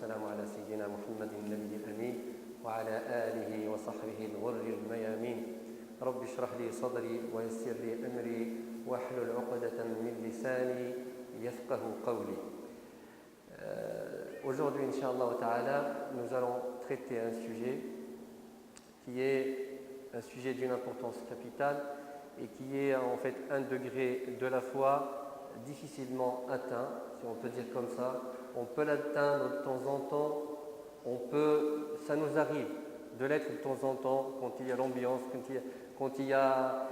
والسلام على سيدنا محمد النبي الأمين وعلى آله وصحبه الغر الميامين رب اشرح لي صدري ويسر لي أمري واحلل عقدة من لساني يفقه قولي. Aujourd'hui, Inch'Allah Ta'ala, nous allons traiter un sujet qui est un sujet d'une importance capitale et qui est en fait un degré de la foi difficilement atteint, si on peut dire comme ça. On peut l'atteindre de temps en temps, ça nous arrive de l'être de temps en temps quand il y a l'ambiance, quand il y a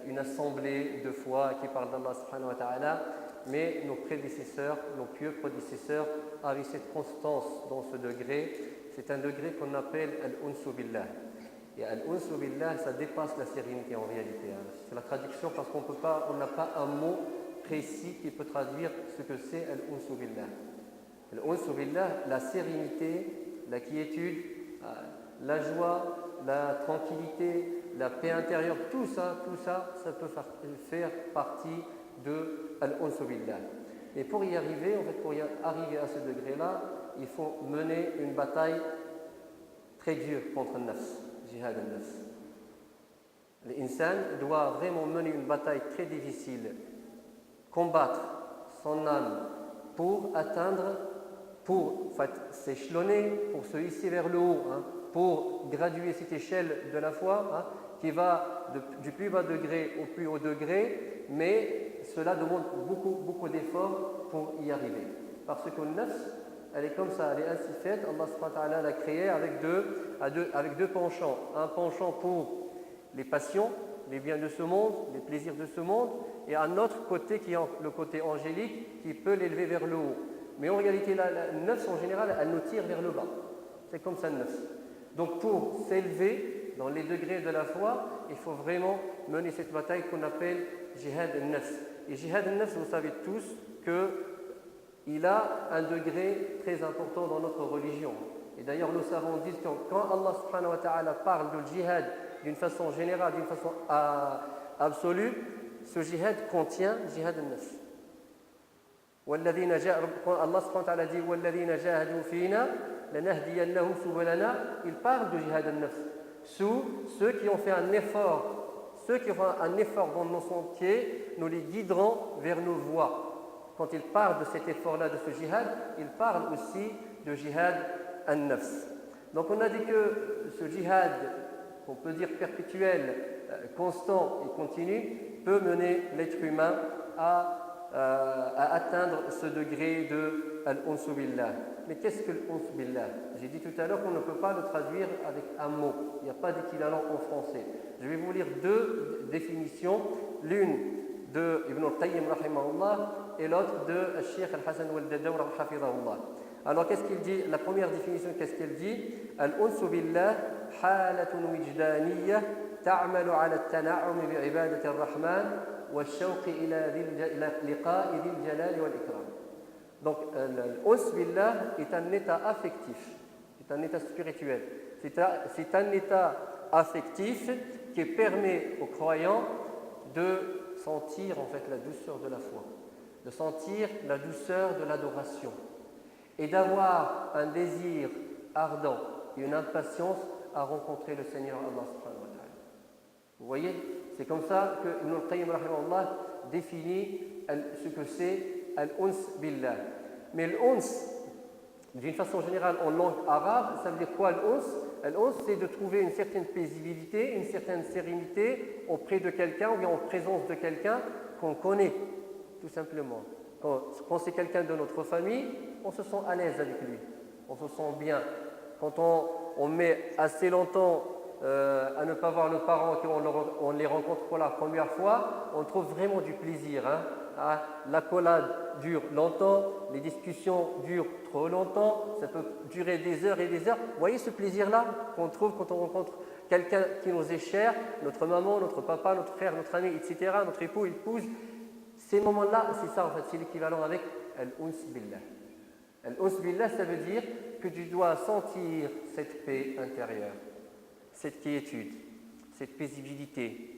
une assemblée de foi qui parle d'Allah subhanahu wa ta'ala, mais nos prédécesseurs, nos pieux prédécesseurs avaient cette constance dans ce degré. C'est un degré qu'on appelle al-unsu billah. Et al-unsu billah, ça dépasse la sérénité en réalité. C'est la traduction parce qu'on n'a pas un mot précis qui peut traduire ce que c'est al-unsu billah. Al-unsu billah, la sérénité, la quiétude, la joie, la tranquillité, la paix intérieure, tout ça, ça peut faire partie de al-unsu billah. Et pour y arriver, en fait, pour y arriver à ce degré-là, il faut mener une bataille très dure contre le nafs, jihad al-nafs. L'insan doit vraiment mener une bataille très difficile, combattre son âme pour atteindre, pour s'échelonner, pour se hisser vers le haut, pour graduer cette échelle de la foi qui va du plus bas degré au plus haut degré, mais cela demande beaucoup d'efforts pour y arriver. Parce que le nafs, elle est comme ça, elle est ainsi faite. Allah subhanahu wa ta'ala l'a créée avec deux penchants. Un penchant pour les passions, les biens de ce monde, les plaisirs de ce monde, et un autre côté qui est le côté angélique qui peut l'élever vers le haut. Mais en réalité, la nafs en général, elle nous tire vers le bas. C'est comme ça le nafs. Donc pour s'élever dans les degrés de la foi, il faut vraiment mener cette bataille qu'on appelle jihad al-nafs. Et jihad al-nafs, vous savez tous qu'il a un degré très important dans notre religion. Et d'ailleurs, nous savons dire que quand Allah subhanahu wa ta'ala parle de djihad d'une façon générale, d'une façon absolue, ce jihad contient jihad al-nafs. Allah subhanahu wa ta'ala dit وَالَّذِينَ جَاهَدُوا فِينَا لَنَهْدِيَنَّهُمْ سُبُلَنَا. Il parle de jihad al-nafs. Ceux qui ont fait un effort dans nos sentiers, nous les guiderons vers nos voies. Quand il parle de cet effort-là, de ce jihad, il parle aussi de jihad al-nafs. Donc on a dit que ce jihad, qu'on peut dire perpétuel, constant et continu, peut mener l'être humain à atteindre ce degré de al-unsu billah. Mais qu'est-ce que l'unsu billah? J'ai dit tout à l'heure qu'on ne peut pas le traduire avec un mot. Il n'y a pas d'équivalent en français. Je vais vous lire deux définitions, l'une de Ibn al-Qayyim rahimahullah et l'autre de Cheikh al-Hasan al-Dadawr hafidahullah. Alors qu'est-ce qu'il dit? La première définition, qu'est-ce qu'elle dit? Al-unsu billah halatun wijdaniyah ta'malu ala at-tana'um bi'ibadati ar-Rahman والشوق إلى لقاء ذي الجلال والإكرام. Donc, l'uns billah est un état affectif, c'est un état spirituel, c'est un état affectif qui permet aux croyants de sentir en fait la douceur de la foi, de sentir la douceur de l'adoration et d'avoir un désir ardent et une impatience à rencontrer le Seigneur Allah subhanahu wa ta'ala. Vous voyez? C'est comme ça que Ibn al-Qayyim rahimahullah définit ce que c'est al-uns billah. Mais l'uns, d'une façon générale en langue arabe, ça veut dire quoi l'uns? L'uns, c'est de trouver une certaine paisibilité, une certaine sérénité auprès de quelqu'un ou bien en présence de quelqu'un qu'on connaît, tout simplement. Quand c'est quelqu'un de notre famille, on se sent à l'aise avec lui, on se sent bien. Quand on met assez longtemps à ne pas voir nos parents, qu'on les rencontre pour la première fois, on trouve vraiment du plaisir. L'accolade dure longtemps, les discussions durent trop longtemps, ça peut durer des heures et des heures. Vous voyez ce plaisir-là qu'on trouve quand on rencontre quelqu'un qui nous est cher, notre maman, notre papa, notre frère, notre ami, etc., notre époux, épouse. Ces moments-là, c'est ça en fait, c'est l'équivalent avec al-uns billah. Al-uns billah, ça veut dire que tu dois sentir cette paix intérieure, cette quiétude, cette paisibilité,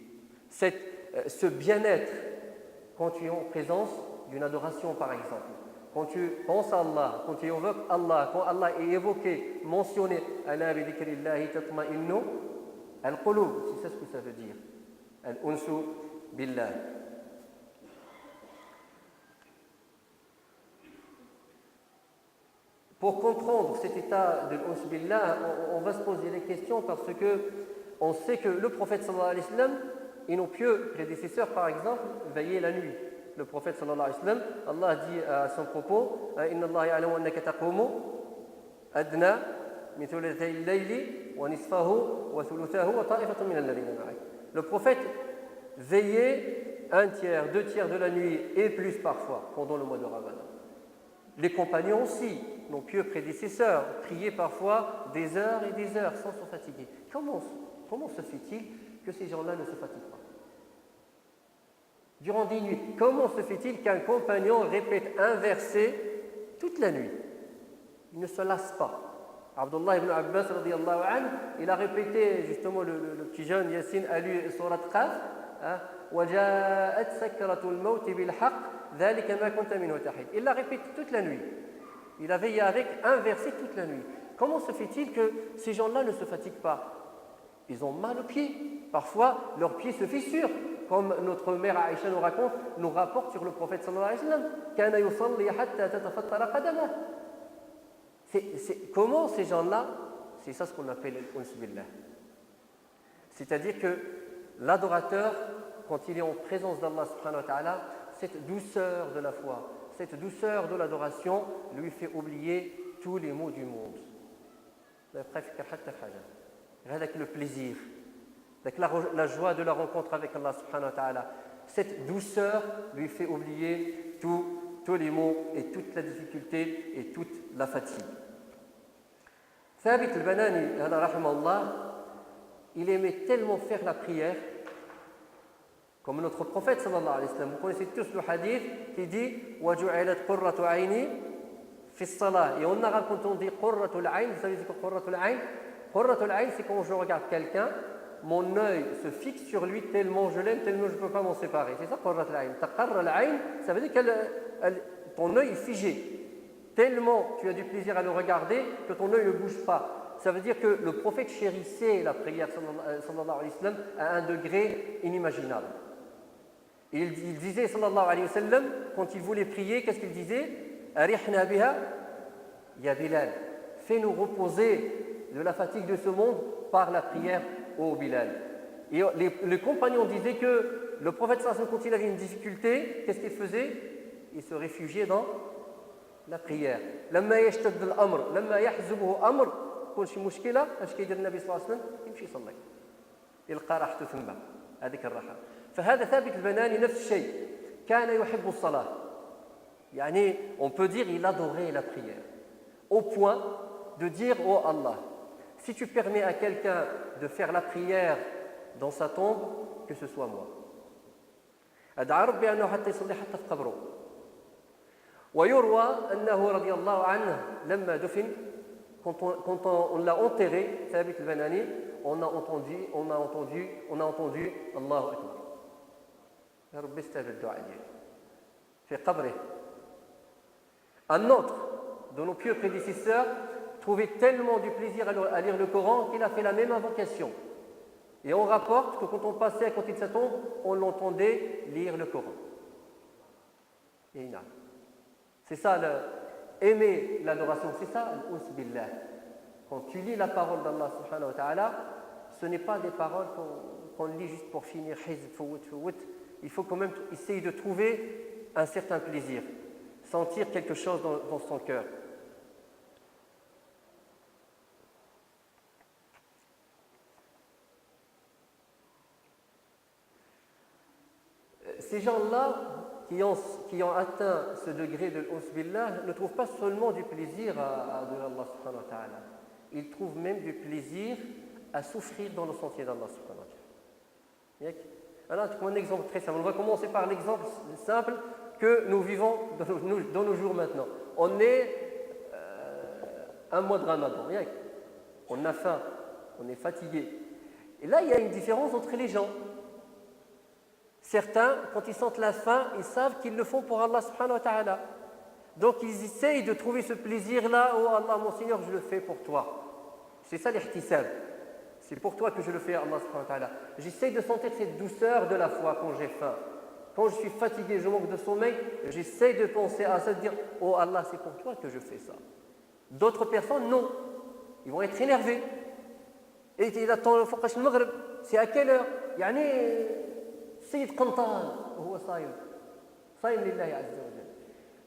ce bien-être quand tu es en présence d'une adoration par exemple. quand tu penses à Allah, quand tu évoques Allah, quand Allah est évoqué, mentionné, ala bi dhikrillahi tatma'innu al-qulub, c'est ça ce que ça veut dire. Al-unsu billah. Pour comprendre cet état de l'unsu billah, on va se poser les questions parce que on sait que le prophète sallallahu alayhi wa sallam et nos pieux prédécesseurs, par exemple, veillaient la nuit. Le prophète sallallahu alayhi wa sallam, Allah dit à son propos, Inna Allah ya'lamu annaka taqumu adna min thuluthay al-layli wa nisfahu wa thuluthahu wa ta'ifatun min alladhina ma'ak. Le prophète veillait un tiers, 2 tiers de la nuit et plus parfois pendant le mois de Ramadan. Les compagnons aussi, nos pieux prédécesseurs, priaient parfois des heures et des heures sans se fatiguer. Comment se fait-il que ces gens-là ne se fatiguent pas durant des nuits? Comment se fait-il qu'un compagnon répète un verset toute la nuit? Il ne se lasse pas. Abdullah ibn Abbas radiyallahu anhu, il a répété, justement, le petit jeune Yassine a lu surat Qaf, وَجَاءَتْ سَكْرَةُ الْمَوْتِ بِالْحَقِّ ذَلِكَ مَا كُنْتَ مِنْهُ تَحِيدٌ. Il l'a répété toute la nuit. Il a veillé avec un verset toute la nuit. Comment se fait-il que ces gens-là ne se fatiguent pas? Ils ont mal aux pieds. Parfois, leurs pieds se fissurent. Comme notre mère Aïcha nous rapporte sur le prophète sallallahu alayhi wa sallam. كَانَ يُصَلِّي حَتَّى تَتَفَطَّرَ قَدَمَهُ. Comment ces gens-là, c'est ça ce qu'on appelle l'unsu billah. C'est-à-dire que l'adorateur, quand il est en présence d'Allah subhanahu wa ta'ala, cette douceur de la foi, cette douceur de l'adoration lui fait oublier tous les maux du monde. Avec le plaisir, avec la joie de la rencontre avec Allah subhanahu wa ta'ala, cette douceur lui fait oublier tous les maux et toute la difficulté et toute la fatigue. Thabit al-Banani, il aimait tellement faire la prière, comme notre prophète sallallahu alayhi wa sallam. Vous connaissez tous le hadith qui dit وَجُعِلَتْ قُرَّةُ عَيْنِي فِي الصَّلَاةِ. Et en arabe, quand on dit قُرَّةُ الْعَيْنِ, vous savez ce que قُرَّةُ الْعَيْنِ? قُرَّةُ الْعَيْنِ, c'est quand je regarde quelqu'un, mon œil se fixe sur lui tellement je l'aime, tellement je ne peux pas m'en séparer. C'est ça قُرَّةُ الْعَيْنِ. تَقَرَّ الْعَيْنِ, ça veut dire que ton œil est figé. Tellement tu as du plaisir à le regarder que ton œil ne bouge pas. Ça veut dire que le prophète chérissait la prière sallallahu alayhi wa sallam à un degré inimaginable. Et il disait sallallahu alayhi wa sallam, quand il voulait prier, qu'est-ce qu'il disait? Arihna biha ya Bilal. Fais-nous reposer de la fatigue de ce monde par la prière, ô Bilal. Et les compagnons disaient que le prophète sallallahu alayhi wa sallam, quand il avait une difficulté, qu'est-ce qu'il faisait? Il se réfugiait dans la prière. لما يشتد الأمر لما يحزبه أمر كل شي مشكلة اش كيدير النبي صلى الله عليه وسلم؟ يمشي يصلي يلقى راحته ثم هذيك الراحة. فهذا ثابت البناني نفس الشيء كان يحب الصلاة. يعني on peut dire il adorait la prière au point de dire oh Allah, si tu permets à quelqu'un de faire la prière dans sa tombe, que ce soit moi. أدعى ربي أنه حتى يصلي حتى في قبره. ويروى أنه رضي الله عنه لما دفن, quand on l'a enterré, Thabit al-Banani, on a entendu Allahu Akbar. Ya Rabbi istajib du'a dieu. Fi qabrih. Un autre de nos pieux prédécesseurs trouvait tellement du plaisir à lire le Coran qu'il a fait la même invocation. Et on rapporte que quand on passait à côté de sa tombe, on l'entendait lire le Coran. C'est ça, aimer l'adoration, c'est ça l'unsu billah. Quand tu lis la parole d'Allah subhanahu wa ta'ala, ce n'est pas des paroles qu'on lit juste pour finir. Il faut quand même essayer de trouver un certain plaisir, sentir quelque chose dans son cœur. Ces gens-là qui ont atteint ce degré de l'unsu billah ne trouvent pas seulement du plaisir à adorer Allah subhanahu wa ta'ala. Ils trouvent même du plaisir à souffrir dans le sentier d'Allah subhanahu wa ta'ala. Alors, un exemple très simple. On va commencer par l'exemple simple que nous vivons dans nos jours maintenant. On est un mois de Ramadan. On a faim, on est fatigué. Et là, il y a une différence entre les gens. Certains, quand ils sentent la faim, ils savent qu'ils le font pour Allah subhanahu wa ta'ala. Donc ils essayent de trouver ce plaisir-là. Oh Allah, mon Seigneur, je le fais pour toi. C'est ça l'ihtisab. C'est pour toi que je le fais, Allah subhanahu wa ta'ala. J'essaie de sentir cette douceur de la foi quand j'ai faim. Quand je suis fatigué, je manque de sommeil, j'essaie de penser à ça, de dire oh Allah, c'est pour toi que je fais ça. D'autres personnes, non. Ils vont être énervés. Et ils attendent le Faqash al-Maghrib. C'est à quelle heure? يعني سيد قنطان وهو صايم لله عز وجل.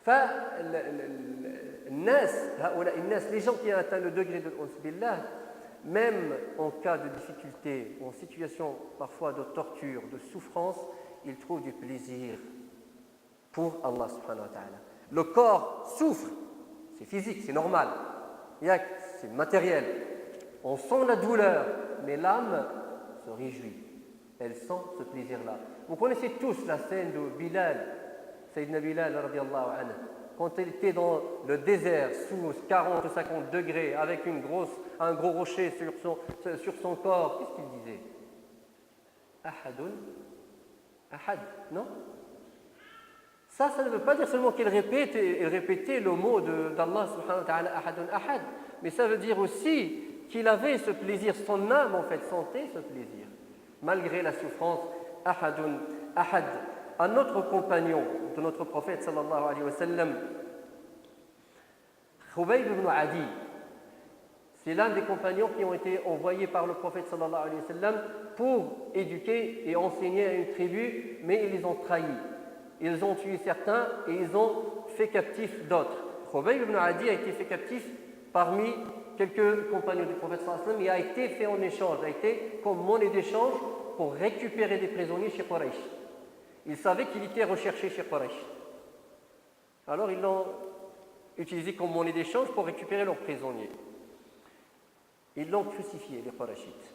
فالناس هؤلاء الناس les gens qui ont atteint le degré de l'Uns billah, même en cas de difficulté ou en situation parfois de torture, de souffrance, ils trouvent du plaisir pour Allah subhanahu wa ta'ala. Le corps souffre, c'est physique, c'est normal, c'est matériel. On sent la douleur, mais l'âme se réjouit. Elle sent ce plaisir-là. Vous connaissez tous la scène de Bilal, Sayyidina Bilal radiallahu anhu, quand il était dans le désert sous 40 ou 50 degrés avec un gros rocher sur son corps. Qu'est-ce qu'il disait? Ahadun, ahad, non? Ça ne veut pas dire seulement qu'il répétait le mot d'Allah subhanahu wa ta'ala, ahadun, ahad, mais ça veut dire aussi qu'il avait ce plaisir, son âme en fait sentait ce plaisir, malgré la souffrance. Ahadun, ahad. Un autre compagnon de notre prophète sallallahu alayhi wa sallam, Khubayb ibn Adi, c'est l'un des compagnons qui ont été envoyés par le prophète sallallahu alayhi wa sallam pour éduquer et enseigner à une tribu, mais ils les ont trahis. Ils ont tué certains et ils ont fait captif d'autres. Khubayb ibn Adi a été fait captif parmi quelques compagnons du prophète sallallahu alayhi wa sallam et a été fait en échange, a été comme monnaie d'échange pour récupérer des prisonniers chez Quraysh. Ils savaient qu'il était recherché chez Quraysh. Alors ils l'ont utilisé comme monnaie d'échange pour récupérer leurs prisonniers. Ils l'ont crucifié, les Qurayshites.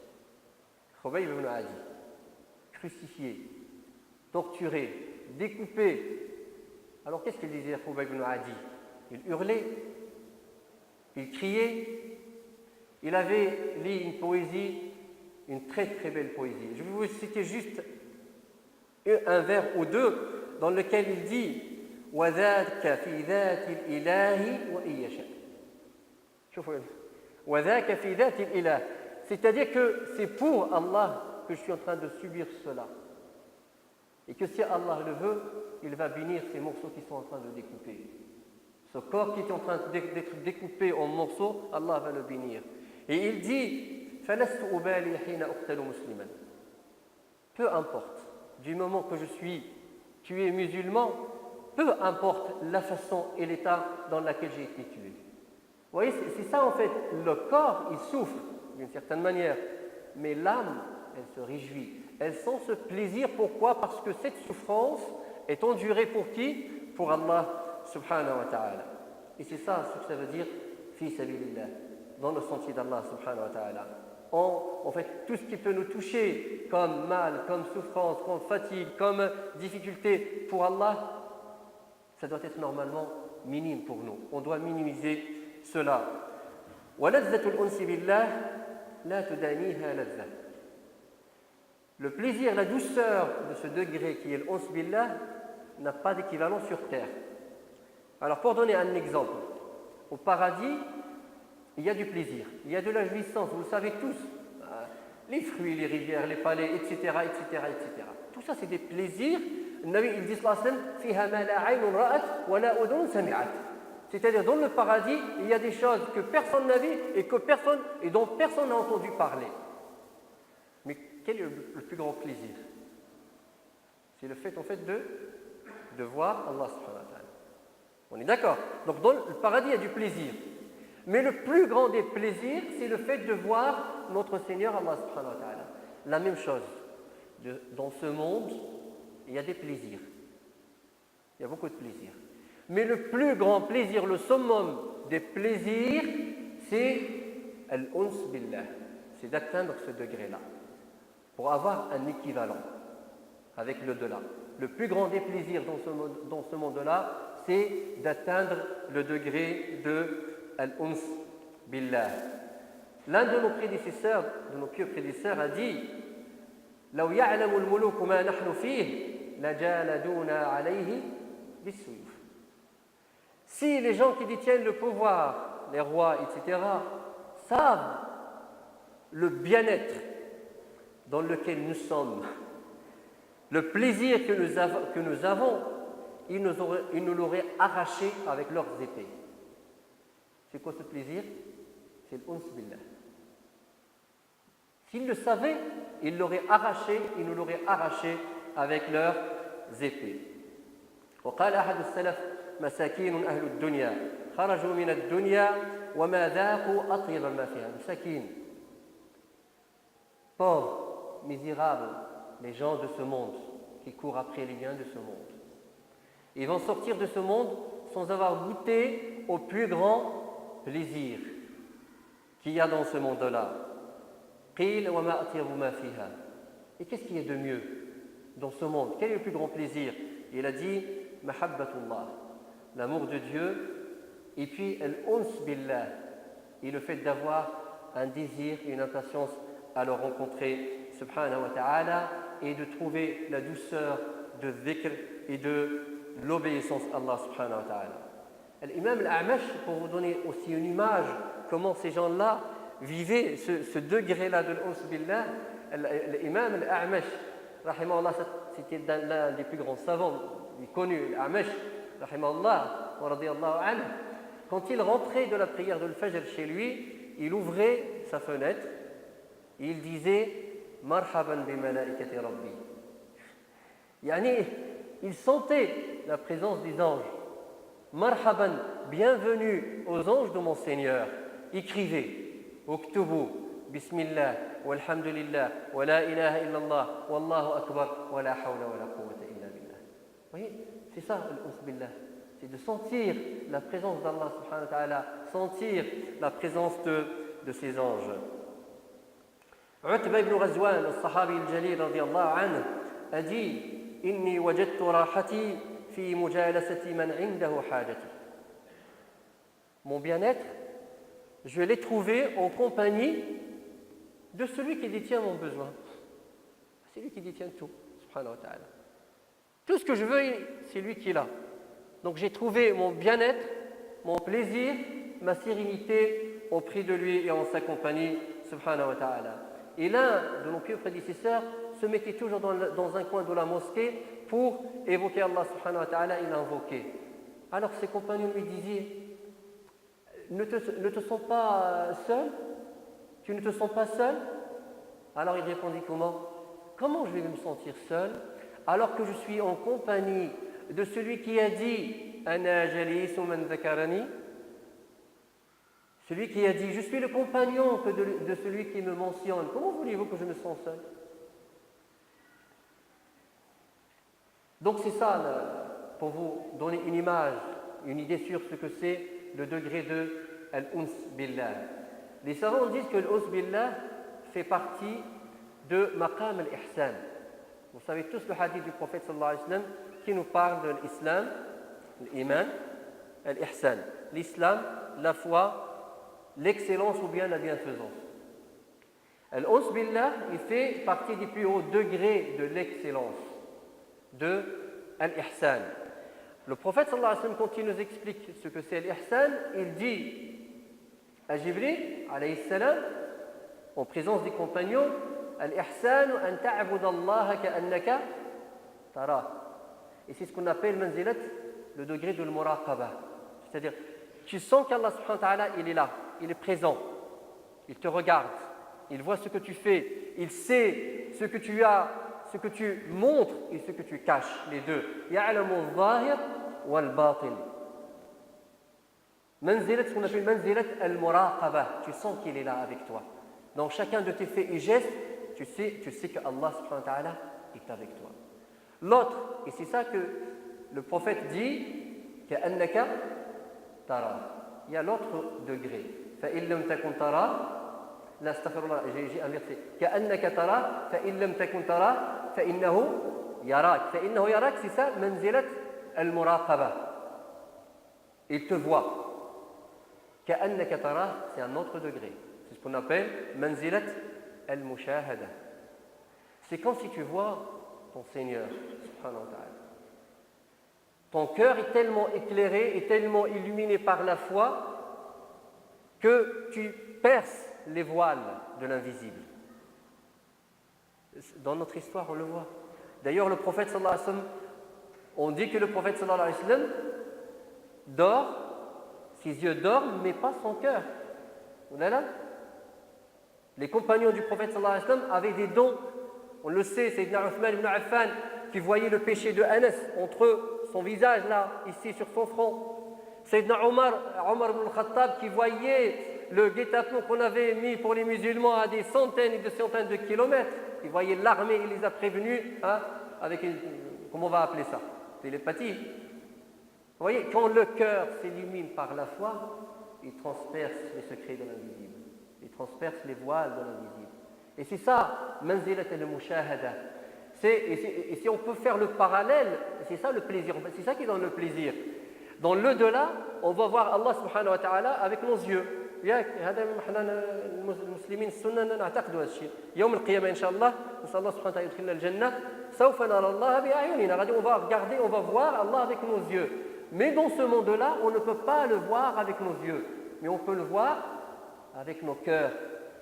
Khubayb ibn Adi, crucifié, torturé, découpé. Alors qu'est-ce qu'il disait Khubayb ibn Adi? Il hurlait, il criait, il avait lu une poésie, une très très belle poésie. Je vais vous citer juste un vers ou deux dans lequel il dit وَذَاكَ فِي ذَاتِ الْإِلَهِ وَإِنْ يَشَاء. وَذَاكَ فِي ذَاتِ الْإِلَهِ. C'est-à-dire que c'est pour Allah que je suis en train de subir cela. Et que si Allah le veut, il va bénir ces morceaux qui sont en train de découper. Ce corps qui est en train d'être découpé en morceaux, Allah va le bénir. Et il dit فَلَسْتُ أُبَالِي حِينَ أُقْتَلُ مُسْلِمًا. Peu importe, du moment que je suis tué musulman, peu importe la façon et l'état dans lequel j'ai été tué. Vous voyez, c'est ça en fait, le corps, il souffre d'une certaine manière, mais l'âme, elle se réjouit. Elle sent ce plaisir, pourquoi? Parce que cette souffrance est endurée pour qui? Pour Allah subhanahu wa ta'ala. Et c'est ça ce que ça veut dire, fi sabilillah, dans le sentier d'Allah subhanahu wa ta'ala. En fait, tout ce qui peut nous toucher comme mal, comme souffrance, comme fatigue, comme difficulté pour Allah, ça doit être normalement minime pour nous. On doit minimiser cela. Le plaisir, la douceur de ce degré qui est l'Uns billah n'a pas d'équivalent sur terre. Alors pour donner un exemple, au paradis, il y a du plaisir, il y a de la jouissance, vous le savez tous, les fruits, les rivières, les palais, etc., etc., etc. Tout ça, c'est des plaisirs. Le Nabi, il dit sallallahu alayhi wa sallam, c'est-à-dire dans le paradis, il y a des choses que personne n'a vues et dont personne n'a entendu parler. Mais quel est le plus grand plaisir? C'est le fait en fait de voir Allah subhanahu wa ta'ala. On est d'accord? Donc dans le paradis, il y a du plaisir. Mais le plus grand des plaisirs, c'est le fait de voir notre Seigneur Allah subhanahu wa ta'ala. La même chose. Dans ce monde, il y a des plaisirs. Il y a beaucoup de plaisirs. Mais le plus grand plaisir, le summum des plaisirs, c'est al-uns billah. C'est d'atteindre ce degré-là. Pour avoir un équivalent avec le delà. Le plus grand des plaisirs dans ce monde-là, c'est d'atteindre le degré de al-uns billah. L'un de nos prédécesseurs, de nos pieux prédécesseurs, a dit لو يعلم الملوك ما نحن فيه لجالدونا عليه بالسيوف. Si les gens qui détiennent le pouvoir, les rois, etc., savent le bien-être dans lequel nous sommes, le plaisir que nous avons, ils nous l'auraient arraché avec leurs épées. C'est quoi ce plaisir? C'est l'uns billah. S'ils le savaient, ils l'auraient arraché, ils nous l'auraient arraché avec leurs épées. وقال أحد السلف مساكين أهل الدنيا خرجوا من الدنيا وما ذاقوا أطيب ما فيها. مساكين, pauvres, misérables, les gens de ce monde qui courent après les biens de ce monde. Ils vont sortir de ce monde sans avoir goûté au plus grand plaisir qu'il y a dans ce monde-là. قيل وما أطيب ما فيها. Et qu'est-ce qu'il y a de mieux dans ce monde? Quel est le plus grand plaisir? Il a dit mahabbatullah, l'amour de Dieu, et puis al-uns billah, et le fait d'avoir un désir et une impatience à le rencontrer subhanahu wa ta'ala, et de trouver la douceur de dhikr et de l'obéissance à Allah subhanahu wa ta'ala. L'imam al-A'mash, pour vous donner aussi une image comment ces gens-là vivaient ce degré-là de l'uns billah, l'imam al-A'mash, rahimahullah, c'était l'un des plus grands savants, il connu, l'A'mash, rahimahullah, wa radiyallahu anhu. Quand il rentrait de la prière de l'Fajr chez lui, il ouvrait sa fenêtre et il disait marhaban bi malaikati rabbi. Yani, il sentait la présence des anges. Marhaban, bienvenue aux anges de mon Seigneur. Écrivez, uktubu, bismillah, walhamdulillah, wa la ilaha illallah, wallahu akbar, wa la hawla wa la quwwata illa billah. Vous voyez, c'est ça l'uns billah. C'est de sentir la présence d'Allah subhanahu wa ta'ala, sentir la présence de ses anges. Utba ibn Ghazwan, le sahabi al-jalil radiyallahu anhu, a dit inni wajadtu rahati fi mujalasati man indahu hajati. Mon bien-être, je l'ai trouvé en compagnie de celui qui détient mon besoin. C'est lui qui détient tout, subhanahu wa ta'ala. Tout ce que je veux, c'est lui qui l'a. Donc j'ai trouvé mon bien-être, mon plaisir, ma sérénité auprès de lui et en sa compagnie, subhanahu wa ta'ala. Et l'un de nos pieux prédécesseurs se mettait toujours dans un coin de la mosquée pour évoquer Allah subhanahu wa ta'ala et l'invoquer. Alors ses compagnons lui disaient ne te sens pas seul? Tu ne te sens pas seul? Alors il répondit comment? Comment je vais me sentir seul alors que je suis en compagnie de celui qui a dit Ana jalisu man dhakarani, celui qui a dit je suis le compagnon de celui qui me mentionne. Comment voulez-vous que je me sens seul? Donc c'est ça, pour vous donner une image, une idée sur ce que c'est le degré de al-uns billah. Les savants disent que l'uns billah fait partie de maqam al-ihsan. Vous savez tous le hadith du prophète sallallahu alayhi wa sallam qui nous parle de l'islam, l'iman, al-ihsan. L'islam, la foi, l'excellence ou bien la bienfaisance. Al-uns billah, il fait partie des plus hauts degrés de l'excellence, de al-ihsan. Le prophète sallallahu alayhi wa sallam, quand il nous explique ce que c'est l'ihsan, il dit à Jibril, alayhi salam, en présence des compagnons, al-ihsan an ta'bud Allah ka'annaka tarah. Et c'est ce qu'on appelle manzilat, le degré de l'muraqaba. C'est-à-dire, tu sens qu'Allah subhanahu wa ta'ala, il est là, il est présent, il te regarde, il voit ce que tu fais, il sait ce que tu as, ce que tu montres et ce que tu caches, les deux. Ya'lamu al-zahir wal-batin. Manzilat, ce qu'on appelle manzilat al-muraqaba. Tu sens qu'il est là avec toi. Dans chacun de tes faits et gestes, tu sais que Allah subhanahu wa ta'ala est avec toi. L'autre, et c'est ça que le prophète dit, ka'annaka tara. Il y a l'autre degré. Fa'in lam takun tara, la astaghfirullah, j'ai inversé. Ka'annaka tara, fa'in lam takun tara, fa'innahu yarak. Fa'innahu yarak, c'est ça, manzilat al-muraqaba. Il te voit. Ka'annaka tara, c'est un autre degré. C'est ce qu'on appelle manzilat al-mushahada. C'est comme si tu vois ton Seigneur, subhanahu wa ta'ala. Ton cœur est tellement éclairé et tellement illuminé par la foi que tu perces les voiles de l'invisible. Dans notre histoire, on le voit. D'ailleurs, le prophète sallallahu alayhi wa sallam, on dit que le prophète sallallahu alayhi wa sallam dort, ses yeux dorment, mais pas son cœur. Voilà. Les compagnons du prophète sallallahu alayhi wa sallam avaient des dons. On le sait, c'est Sayyidina Uthman ibn Affan qui voyait le péché de Anas entre son visage là, ici sur son front. Sayyidina Omar ibn al-Khattab qui voyait le guet-apens qu'on avait mis pour les musulmans à des centaines et des centaines de kilomètres. Il voyait l'armée, il les a prévenus avec une, comment on va appeler ça? Télépathie. Vous voyez, quand le cœur s'illumine par la foi, il transperce les secrets de l'invisible. Il transperce les voiles de l'invisible. Et c'est ça, manzilat al-mushahada. Et si on peut faire le parallèle, c'est ça le plaisir, c'est ça qui donne le plaisir. Dans l'au-delà, on va voir Allah subhanahu wa ta'ala avec nos yeux. هذا احنا المسلمين السنه نعتقدوا هذا الشيء يوم القيامه ان شاء الله نسال الله سبحانه وتعالى يدخلنا الجنه سوف نرى الله باعيننا غادي on va regarder on va voir Allah avec nos yeux mais dans ce monde-là on ne peut pas le voir avec nos yeux mais on peut le voir avec nos cœurs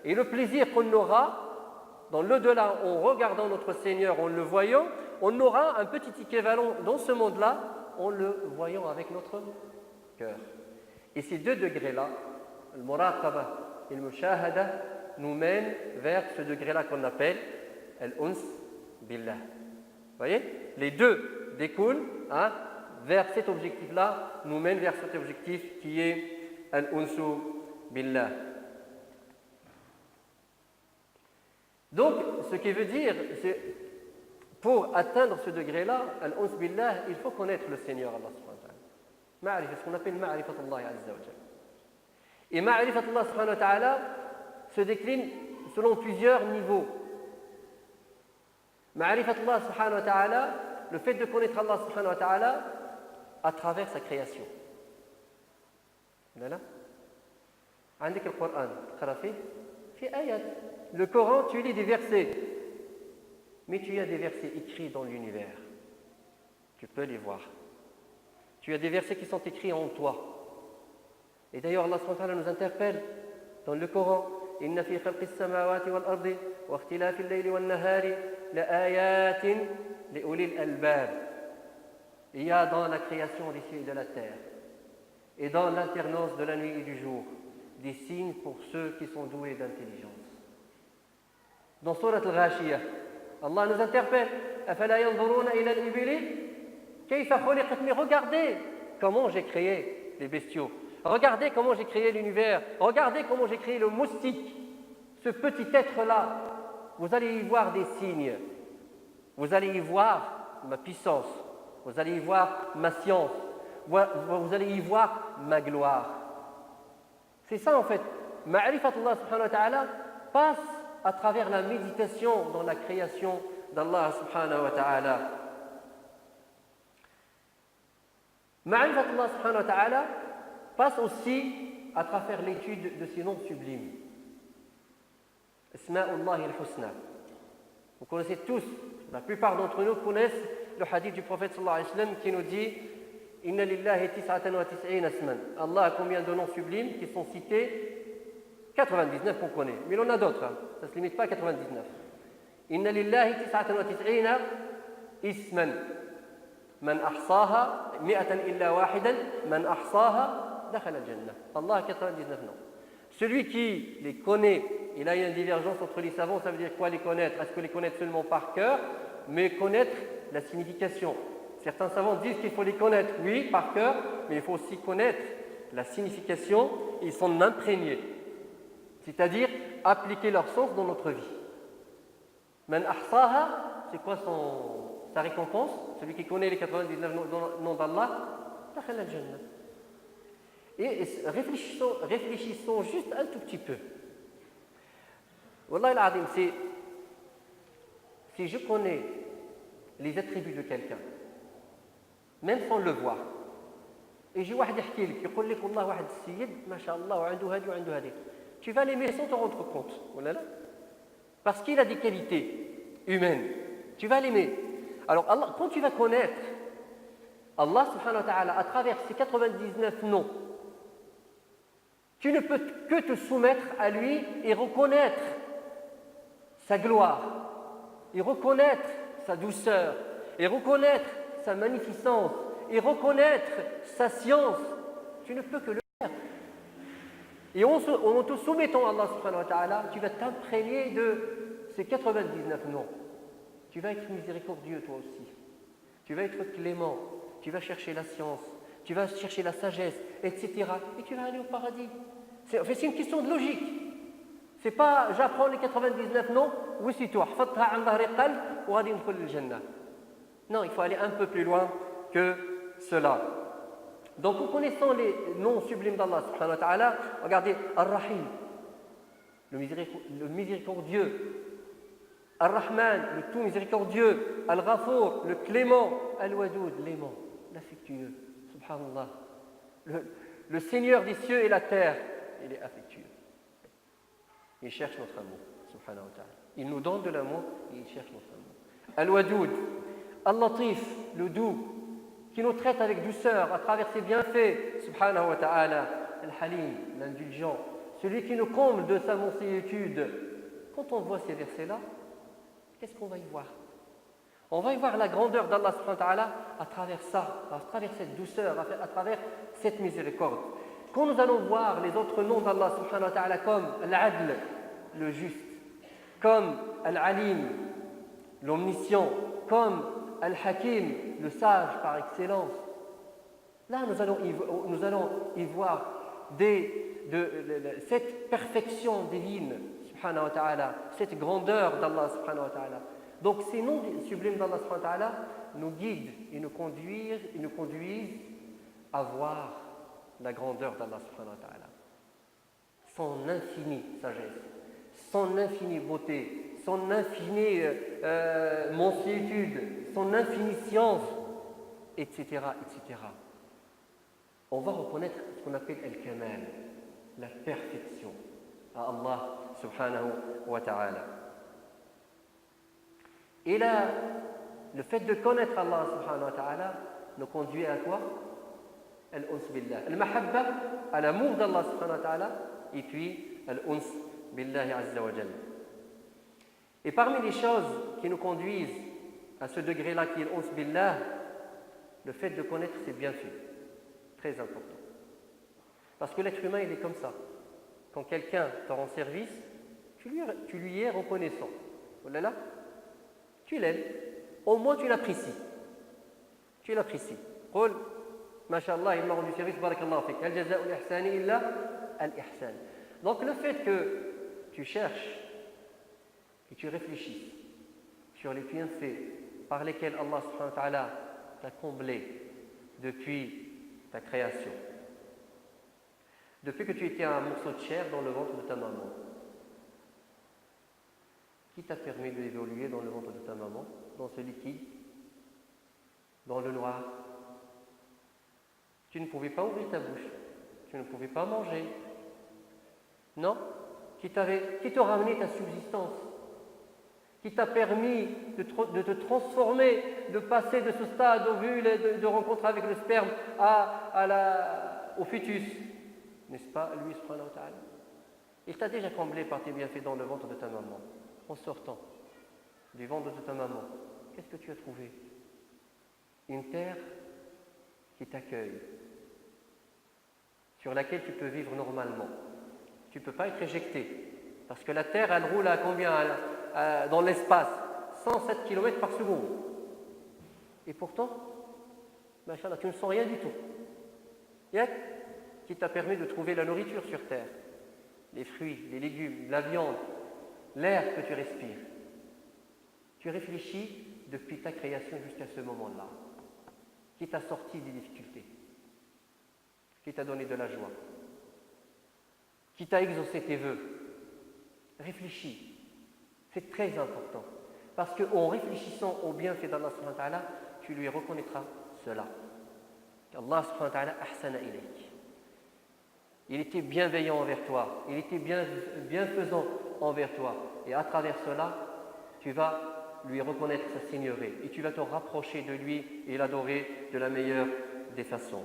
et le plaisir qu'on aura dans l'au-delà en regardant notre Seigneur en le voyant on aura un petit équivalent dans ce monde-là en le voyant avec notre cœur et ces deux degrés-là le muraqaba et le mushahada nous mènent vers ce degré-là qu'on appelle al-uns billah. Vous voyez? Les deux découlent vers cet objectif-là, nous mènent vers cet objectif qui est al-unsu billah. Donc, ce qui veut dire, c'est pour atteindre ce degré-là, al-uns billah, il faut connaître le Seigneur Allah subhanahu wa ta'ala. Ma'rifat, ce qu'on appelle ma'rifat Allah azza wa jalla. Et ma'rifat Allah subhanahu wa ta'ala se décline selon plusieurs niveaux. Ma'rifat Allah subhanahu wa ta'ala, le fait de connaître Allah subhanahu wa ta'ala à travers sa création. Voilà. عندك القرآن تقرأ فيه في آيات. Le Coran, tu lis des versets. Mais tu as des versets écrits dans l'univers. Tu peux les voir. Tu as des versets qui sont écrits en toi. Et d'ailleurs, Allah subhanahu wa ta'ala nous interpelle dans le Coran إن في خلق السماوات والأرض واختلاف الليل والنهار لآيات لأولي الألباب. Il y a dans la création des cieux et de la terre et dans l'alternance de la nuit et du jour des signes pour ceux qui sont doués d'intelligence. Dans Surat al-Ghashiyah, Allah nous interpelle أفلا ينظرون إلى الإبل كيف خلقت. Mais regardez comment j'ai créé les bestiaux. Regardez comment j'ai créé l'univers. Regardez comment j'ai créé le moustique. Ce petit être-là, vous allez y voir des signes. Vous allez y voir ma puissance. Vous allez y voir ma science. Vous allez y voir ma gloire. C'est ça en fait. Ma'rifat Allah subhanahu wa ta'ala passe à travers la méditation dans la création d'Allah subhanahu wa ta'ala. Ma'rifat Allah subhanahu wa ta'ala passe aussi à travers l'étude de ces noms sublimes. Asma'ullah al-Husna. Vous connaissez tous, la plupart d'entre nous connaissent le hadith du prophète sallallahu alayhi wa sallam qui nous dit Inna lillahi tis'atan wa tis'ina asman. Allah a combien de noms sublimes qui sont cités 99 qu'on connaît, mais il en a d'autres, ça ne se limite pas à 99. Inna lillahi tis'atan wa tis'ina isman. Man ahsaha, mi'atan illa wahidan, man ahsaha Allah a 99 noms. Celui qui les connaît, et là il y a une divergence entre les savants, ça veut dire quoi les connaître? Est-ce que les connaître seulement par cœur, mais connaître la signification? Certains savants disent qu'il faut les connaître, oui, par cœur, mais il faut aussi connaître la signification et s'en imprégner, c'est-à-dire appliquer leur sens dans notre vie. Man ahsaha, c'est quoi sa récompense? Celui qui connaît les 99 noms d'Allah, dakhal al-jannah. Et réfléchissons juste un tout petit peu. Wallah al-azim, si je connais les attributs de quelqu'un, même sans le voir, et j'ai واحد يحكي لك يقول لك والله واحد السيد ما شاء الله وعنده هذه وعنده هذه, tu vas l'aimer sans te rendre compte, ولا لا? Parce qu'il a des qualités humaines, tu vas l'aimer. Alors Allah, quand tu vas connaître Allah subhanahu wa ta'ala, à travers ces 99 noms, tu ne peux que te soumettre à lui et reconnaître sa gloire, et reconnaître sa douceur, et reconnaître sa magnificence, et reconnaître sa science. Tu ne peux que le faire. Et en te soumettant à Allah subhanahu wa ta'ala, tu vas t'imprégner de ces 99 noms. Tu vas être miséricordieux toi aussi. Tu vas être clément. Tu vas chercher la science. Tu vas chercher la sagesse, etc. Et tu vas aller au paradis. C'est une question de logique. C'est pas j'apprends les 99 noms, oui c'est tout. Non, il faut aller un peu plus loin que cela. Donc en connaissant les noms sublimes d'Allah subhanahu wa ta'ala, regardez Ar-Rahim, le miséricordieux, Ar-Rahman, le tout miséricordieux, Al-Ghafour, le clément, Al-Wadoud, l'aimant, l'affectueux, subhanallah. Le Seigneur des cieux et la terre, il est affectueux. Il cherche notre amour, subhanahu wa ta'ala. Il nous donne de l'amour et il cherche notre amour. Al-Wadoud, Al-Latif, le doux, qui nous traite avec douceur à travers ses bienfaits, subhanahu wa ta'ala. Al-Halim, l'indulgent, celui qui nous comble de sa mansuétude. Quand on voit ces versets-là, qu'est-ce qu'on va y voir? On va y voir la grandeur d'Allah subhanahu wa ta'ala à travers ça, à travers cette douceur, à travers cette miséricorde. Quand nous allons voir les autres noms d'Allah subhanahu wa ta'ala comme Al-Adl, le juste, comme Al-Alim, l'omniscient, comme Al-Hakim, le sage par excellence, là nous allons y voir cette perfection divine, subhanahu wa ta'ala, cette grandeur d'Allah subhanahu wa ta'ala. Donc ces noms sublimes d'Allah subhanahu wa ta'ala nous guident et nous conduisent à voir la grandeur d'Allah subhanahu wa ta'ala. Son infinie sagesse, son infinie beauté, son infinie mansuétude, son infinie science, etc., etc. On va reconnaître ce qu'on appelle al-kamal, la perfection à Allah subhanahu wa ta'ala. Et là, le fait de connaître Allah subhanahu wa ta'ala nous conduit à quoi? Al-uns billah. Al-mahabba, à l'amour d'Allah subhanahu wa ta'ala, et puis al-uns billahi azza wa jalla. Et parmi les choses qui nous conduisent à ce degré-là qui est al-uns billah, le fait de connaître ses bienfaits, très important. Parce que l'être humain, il est comme ça. Quand quelqu'un te rend service, tu lui es reconnaissant. Oh là là, tu l'aimes, au moins tu l'apprécies. Tu l'apprécies. Qul, mashallah, il m'a rendu service, barakallahu fik. Al jaza'u al-ihsani illa al-ihsan. Donc le fait que tu cherches et tu réfléchis sur les bienfaits par lesquels Allah subhanahu wa ta'ala t'a comblé depuis ta création, depuis que tu étais un morceau de chair dans le ventre de ta maman, qui t'a permis d'évoluer dans le ventre de ta maman, dans ce liquide, dans le noir. Tu ne pouvais pas ouvrir ta bouche, tu ne pouvais pas manger. Non? Qui t'a ramené ta subsistance, qui t'a permis de te transformer, de passer de ce stade ovule et de rencontre avec le sperme au fœtus. N'est-ce pas, lui, subhanahu wa ta'ala? Il t'a déjà comblé par tes bienfaits dans le ventre de ta maman. En sortant du ventre de ta maman, qu'est-ce que tu as trouvé? Une terre qui t'accueille, sur laquelle tu peux vivre normalement. Tu ne peux pas être éjecté, parce que la terre, elle roule à combien dans l'espace? 107 km par seconde. Et pourtant, machallah, tu ne sens rien du tout. Yak, qui t'a permis de trouver la nourriture sur terre, les fruits, les légumes, la viande, l'air que tu respires. Tu réfléchis depuis ta création jusqu'à ce moment-là, qui t'a sorti des difficultés, qui t'a donné de la joie, qui t'a exaucé tes vœux. Réfléchis, c'est très important, parce qu'en réfléchissant au bienfait d'Allah subhanahu wa ta'ala, tu lui reconnaîtras cela. Allah subhanahu wa ta'ala ahsana ilayk. Il était bienveillant envers toi, il était bienfaisant envers toi. Et à travers cela, tu vas lui reconnaître sa seigneurie et tu vas te rapprocher de lui et l'adorer de la meilleure des façons.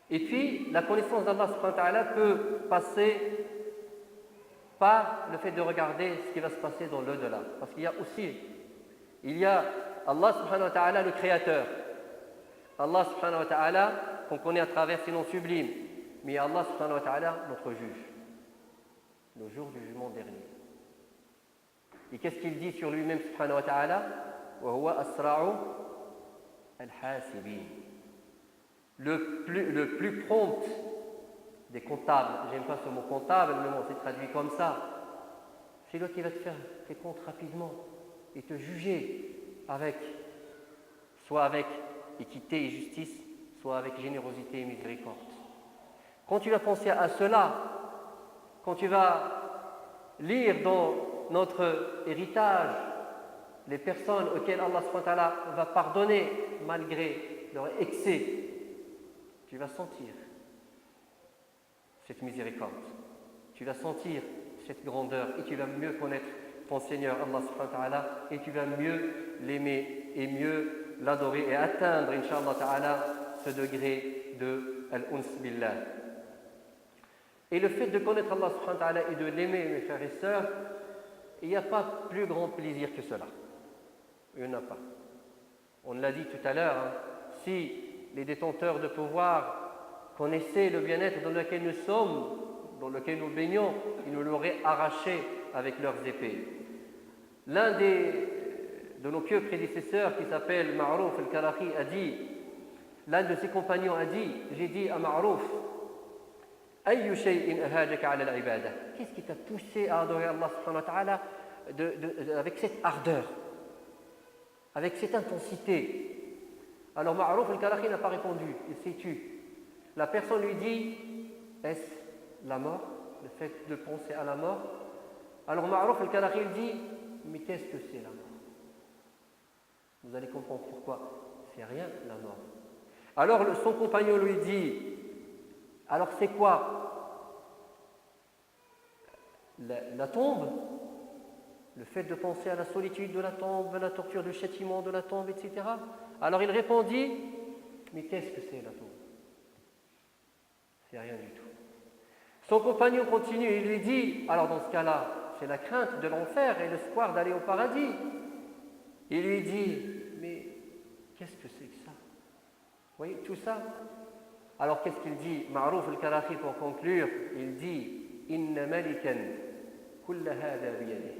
Et puis, la connaissance d'Allah subhanahu wa ta'ala peut passer par le fait de regarder ce qui va se passer dans l'au-delà. Parce qu'il y a aussi, Allah subhanahu wa ta'ala le créateur. Allah subhanahu wa ta'ala qu'on connaît à travers ses noms sublimes. Mais Allah subhanahu wa ta'ala notre juge. Le jour du jugement dernier. Et qu'est-ce qu'il dit sur lui-même subhanahu wa ta'ala? Wa huwa asra'u al-hasibin. Le plus prompt des comptables, j'aime pas ce mot comptable, mais bon, c'est traduit comme ça. C'est lui qui va te faire tes comptes rapidement et te juger soit avec équité et justice, soit avec générosité et miséricorde. Quand tu vas penser à cela, quand tu vas lire dans notre héritage les personnes auxquelles Allah subhanahu wa ta'ala va pardonner malgré leur excès, tu vas sentir cette miséricorde, tu vas sentir cette grandeur et tu vas mieux connaître ton Seigneur Allah subhanahu wa ta'ala et tu vas mieux l'aimer et mieux l'adorer et atteindre incha'Allah ta'ala ce degré de al-uns billah. Et le fait de connaître Allah subhanahu wa ta'ala et de l'aimer, mes frères et sœurs, il n'y a pas plus grand plaisir que cela. Il n'y en a pas. On l'a dit tout à l'heure, si les détenteurs de pouvoir connaissaient le bien-être dans lequel nous sommes, dans lequel nous baignons, ils nous l'auraient arraché avec leurs épées. L'un de nos pieux prédécesseurs qui s'appelle Ma'rouf al-Karachi a dit, l'un de ses compagnons a dit, j'ai dit à Ma'rouf, Ayyu shay'in ahajaka ala al-ibada. Qu'est-ce qui t'a poussé à adorer Allah subhanahu wa ta'ala avec cette ardeur, avec cette intensité? Alors Ma'rouf al-Karachi n'a pas répondu, il s'est tu. La personne lui dit, est-ce la mort, le fait de penser à la mort? Alors Ma'rouf al-Karachi dit, mais qu'est-ce que c'est la mort? Vous allez comprendre pourquoi. C'est rien la mort. Alors son compagnon lui dit, alors c'est quoi? La tombe? Le fait de penser à la solitude de la tombe, à la torture du châtiment de la tombe, etc. Alors il répondit, mais qu'est-ce que c'est la tombe? C'est rien du tout. Son compagnon continue et lui dit, alors dans ce cas-là, c'est la crainte de l'enfer et l'espoir d'aller au paradis. Il lui dit, mais qu'est-ce que c'est que ça? Vous voyez, tout ça. Alors qu'est-ce qu'il dit? Ma'rouf al-Karachi pour conclure, il dit, Inna malikan kulla hada biyadih.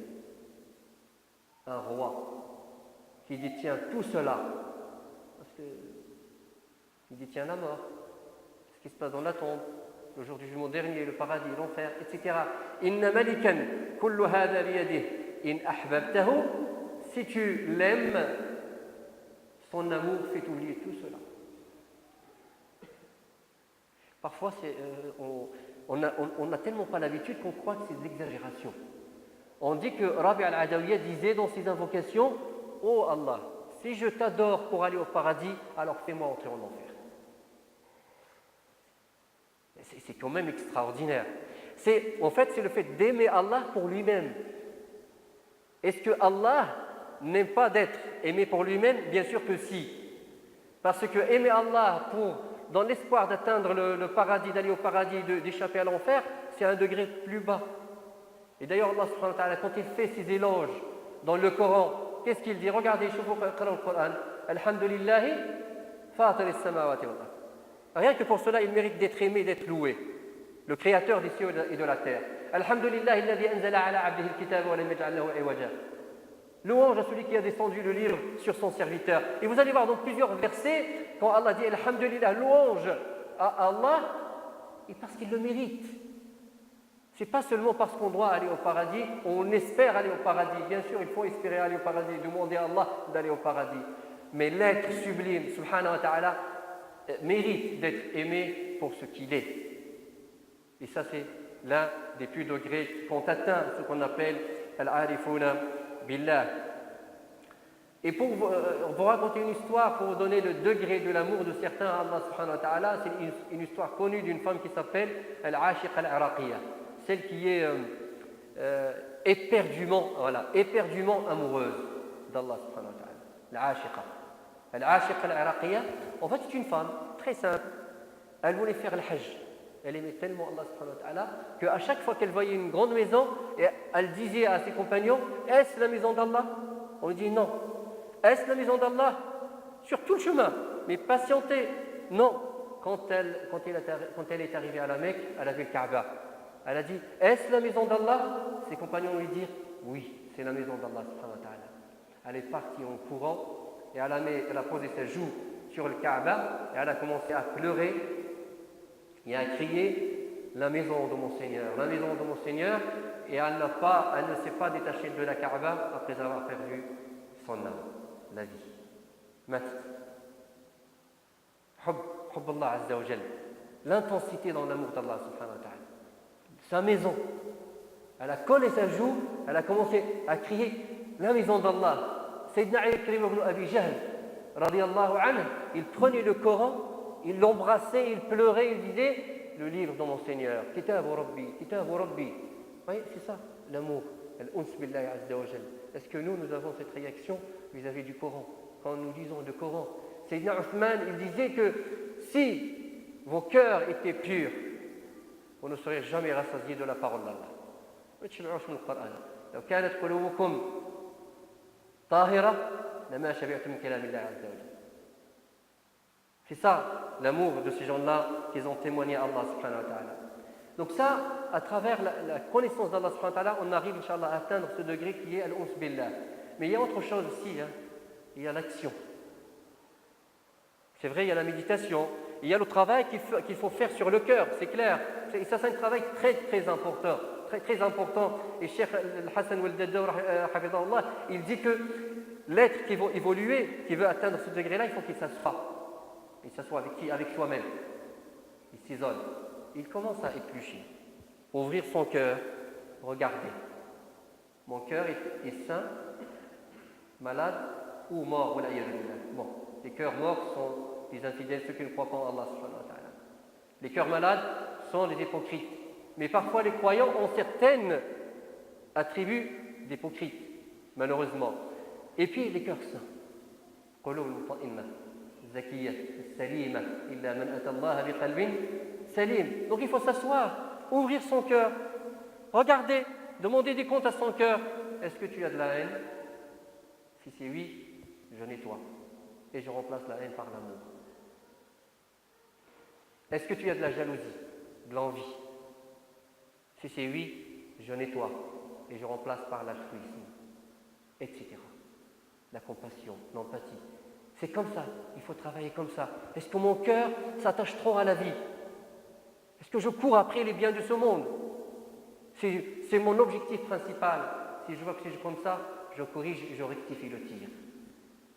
Un roi qui détient tout cela, parce qu'il détient la mort, ce qui se passe dans la tombe, le jour du jugement dernier, le paradis, l'enfer, etc. Inna malikan kullu hada biyadih in ahbabtahu. Si tu l'aimes, son amour fait oublier tout cela. Parfois, on n'a tellement pas l'habitude qu'on croit que c'est de l'exagération. On dit que Rabi al-Adawiyya disait dans ses invocations, « Oh Allah, si je t'adore pour aller au paradis, alors fais-moi entrer en enfer. » C'est quand même extraordinaire. En fait, c'est le fait d'aimer Allah pour lui-même. Est-ce que Allah n'aime pas d'être aimé pour lui-même? Bien sûr que si. Parce que aimer Allah dans l'espoir d'atteindre le paradis, d'aller au paradis, d'échapper à l'enfer, c'est un degré plus bas. Et d'ailleurs, Allah subhanahu wa ta'ala, quand il fait ses éloges dans le Coran, qu'est-ce qu'il dit? Regardez, je vous regarde le Coran. Alhamdulillahi, fatir as-samawati wal ard. Rien que pour cela, il mérite d'être aimé, d'être loué. Le créateur des cieux et de la terre. Alhamdulillahi alladhi anzala ala abdihi al-kitaba wa lam yaj'al lahu iwaja. Louange à celui qui a descendu le livre sur son serviteur. Et vous allez voir dans plusieurs versets, quand Allah dit Alhamdulillah, louange à Allah, et parce qu'il le mérite. Ce n'est pas seulement parce qu'on doit aller au paradis, on espère aller au paradis. Bien sûr, il faut espérer aller au paradis, demander à Allah d'aller au paradis. Mais l'être sublime, subhanahu wa ta'ala, mérite d'être aimé pour ce qu'il est. Et ça, c'est l'un des plus degrés qu'on atteint, ce qu'on appelle al-arifuna billah. Et pour vous raconter une histoire, pour vous donner le degré de l'amour de certains à Allah subhanahu wa ta'ala, c'est une histoire connue d'une femme qui s'appelle al-Ashiqa al-Iraqiyya. Celle qui est éperdument amoureuse d'Allah subhanahu wa ta'ala. L'ashiqa. L'ashiqa al-Iraqiyya, en fait, c'est une femme très simple. Elle voulait faire le hajj. Elle aimait tellement Allah subhanahu wa ta'ala qu'à chaque fois qu'elle voyait une grande maison, elle disait à ses compagnons, est-ce la maison d'Allah? On lui dit non. Est-ce la maison d'Allah? Sur tout le chemin, mais patientez. Non. Quand elle est arrivée à la Mecque, elle a vu le Kaaba. Elle a dit, est-ce la maison d'Allah? Ses compagnons lui dirent, oui, c'est la maison d'Allah subhanahu wa ta'ala. Elle est partie en courant et elle a posé sa joue sur le Kaaba et elle a commencé à pleurer et à crier, la maison de mon Seigneur, la maison de mon Seigneur, et elle ne s'est pas détachée de la Kaaba après avoir perdu son âme, la vie. Hubb Allah Azza wa Jal, l'intensité dans l'amour d'Allah subhanahu wa ta'ala. Sa maison, elle a collé sa joue, elle a commencé à crier la maison d'Allah. Sayyidina Ikrim ibn Abi Jahl, radiyallahu anhu, il prenait le Coran, il l'embrassait, il pleurait, il disait le livre de mon Seigneur, Kitabu Rabbi, Kitabu Rabbi. Vous voyez, c'est ça, l'amour, al-uns billahi azza wa jal. Est-ce que nous avons cette réaction vis-à-vis du Coran quand nous lisons le Coran? Sayyidina Uthman, il disait que si vos cœurs étaient purs, vous ne serez jamais rassasiés de la parole d'Allah. لو كانت قلوبكم طاهرة لما شبعتم من كلام الله عز وجل. C'est ça l'amour de ces gens-là qu'ils ont témoigné à Allah subhanahu wa ta'ala. Donc ça, à travers la connaissance d'Allah subhanahu wa ta'ala, on arrive inchallah à atteindre ce degré qui est al-uns billah. Mais il y a autre chose aussi, il y a l'action. C'est vrai, il y a la méditation, il y a le travail qu'il faut faire sur le cœur, c'est clair. Et ça, c'est un travail très très important. Très important. Et Cheikh Hassan Al-Daddaw, il dit que l'être qui veut évoluer, qui veut atteindre ce degré-là, il faut qu'il s'assoie. Il s'assoit avec qui? Avec soi-même. Il s'isole. Il commence à éplucher. Ouvrir son cœur, regarder. Mon cœur est sain, malade ou mort. Bon, les cœurs morts sont les infidèles, ceux qui ne croient pas en Allah subhanahu wa ta'ala. Les cœurs malades sont les hypocrites. Mais parfois les croyants ont certains attributs d'hypocrites, malheureusement. Et puis les cœurs saints. Donc il faut s'asseoir, ouvrir son cœur, regarder, demander des comptes à son cœur. Est-ce que tu as de la haine? Si c'est oui, je nettoie. Et je remplace la haine par l'amour. Est-ce que tu as de la jalousie, de l'envie? Si c'est oui, je nettoie et je remplace par l'altruisme, etc. La compassion, l'empathie. C'est comme ça, il faut travailler comme ça. Est-ce que mon cœur s'attache trop à la vie? Est-ce que je cours après les biens de ce monde? C'est mon objectif principal. Si je vois que c'est comme ça, je corrige et je rectifie le tir.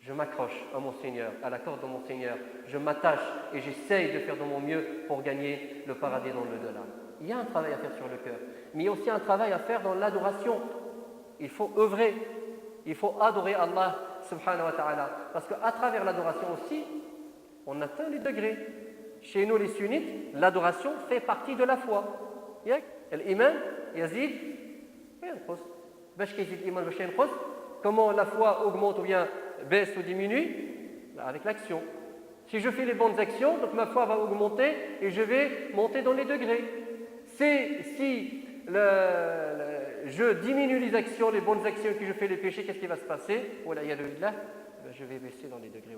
Je m'accroche à mon Seigneur, à la corde de mon Seigneur. Je m'attache et j'essaye de faire de mon mieux pour gagner le paradis dans l'au-delà. Il y a un travail à faire sur le cœur, mais il y a aussi un travail à faire dans l'adoration. Il faut œuvrer, il faut adorer Allah subhanahu wa ta'ala. Parce qu'à travers l'adoration aussi, on atteint les degrés. Chez nous les sunnites, l'adoration fait partie de la foi. L'iman yazid wa yanqus. Bash kayzid l'iman bash yanqus. Comment la foi augmente ou bien baisse ou diminue? Avec l'action. Si je fais les bonnes actions, donc ma foi va augmenter et je vais monter dans les degrés. Si je diminue les actions, les bonnes actions, que je fais les péchés, qu'est-ce qui va se passer? Je vais baisser dans les degrés.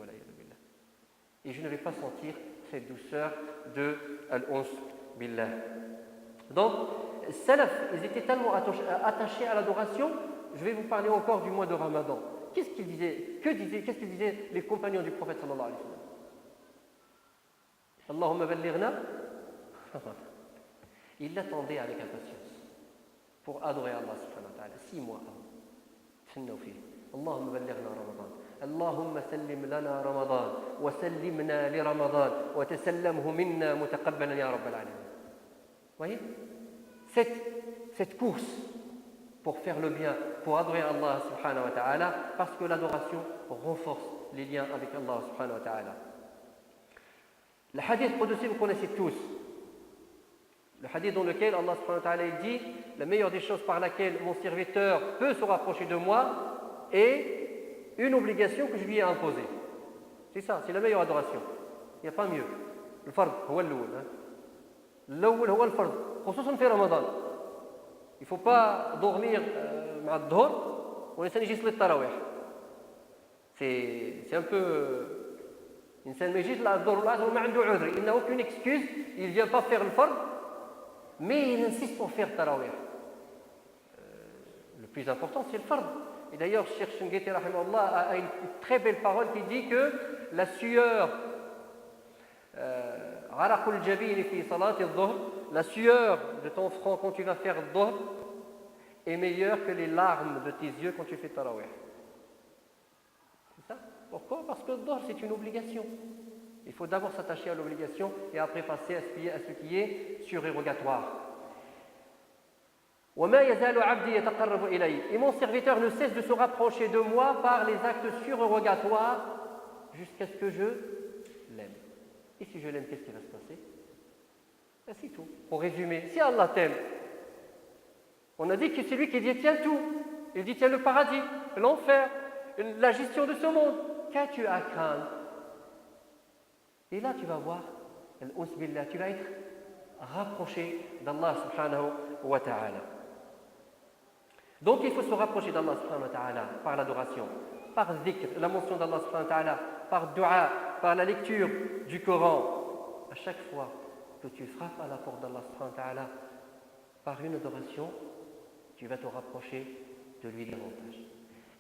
Et je ne vais pas sentir cette douceur de al-uns billah. Donc, Salaf, ils étaient tellement attachés à l'adoration. Je vais vous parler encore du mois de Ramadan. Qu'est-ce qu'ils disaient les compagnons du prophète sallallahu alayhi wa sallam? Allahumma ballighna. Ils l'attendaient avec impatience pour adorer Allah subhanahu wa ta'ala 6 mois avant. Allahumma ballighna Ramadan. Allahumma sallim lana Ramadan wa sallimna li Ramadan wa tasallamhu minna mutaqabbalan ya rabbal alamin. Vous voyez cette course pour faire le bien, pour adorer Allah subhanahu wa ta'ala, parce que l'adoration renforce les liens avec Allah subhanahu wa ta'ala. Le hadith Qudsi, vous connaissez tous. Le hadith dans lequel Allah subhanahu wa ta'ala dit la meilleure des choses par laquelle mon serviteur peut se rapprocher de moi est une obligation que je lui ai imposée. C'est ça, c'est la meilleure adoration. Il n'y a pas mieux. Le fard, هو الأول. الأول هو الفرض خصوصا في رمضان. Il ne faut pas dormir مع الظهر والإنسان يجي يصلي التراويح. C'est un peu الإنسان ما يجيش الظهر والعصر وما عنده عذر. Il n'a aucune excuse, il ne vient pas faire le fard, mais il insiste pour faire tarawih. Le plus important, c'est le fard. Et d'ailleurs, Cheikh Shingeti rahimahullah a une très belle parole qui dit que la sueur araqul jabini fi salati al-dhuhr, la sueur de ton front quand tu vas faire dhuhr est meilleure que les larmes de tes yeux quand tu fais tarawih. C'est ça? Pourquoi? Parce que le dhuhr c'est une obligation. Il faut d'abord s'attacher à l'obligation et après passer à ce qui est surérogatoire. Et mon serviteur ne cesse de se rapprocher de moi par les actes surérogatoires jusqu'à ce que je l'aime. Et si je l'aime, qu'est-ce qui va se passer? Ben, c'est tout. Pour résumer, si Allah t'aime, on a dit que c'est lui qui détient tout. Il détient le paradis, l'enfer, la gestion de ce monde. Qu'as-tu à craindre? Et là, tu vas voir, tu vas être rapproché d'Allah subhanahu wa ta'ala. Donc, il faut se rapprocher d'Allah subhanahu wa ta'ala par l'adoration, par dhikr, la mention d'Allah subhanahu wa ta'ala, par dua, par la lecture du Coran. À chaque fois que tu frappes à la porte d'Allah subhanahu wa ta'ala par une adoration, tu vas te rapprocher de lui davantage.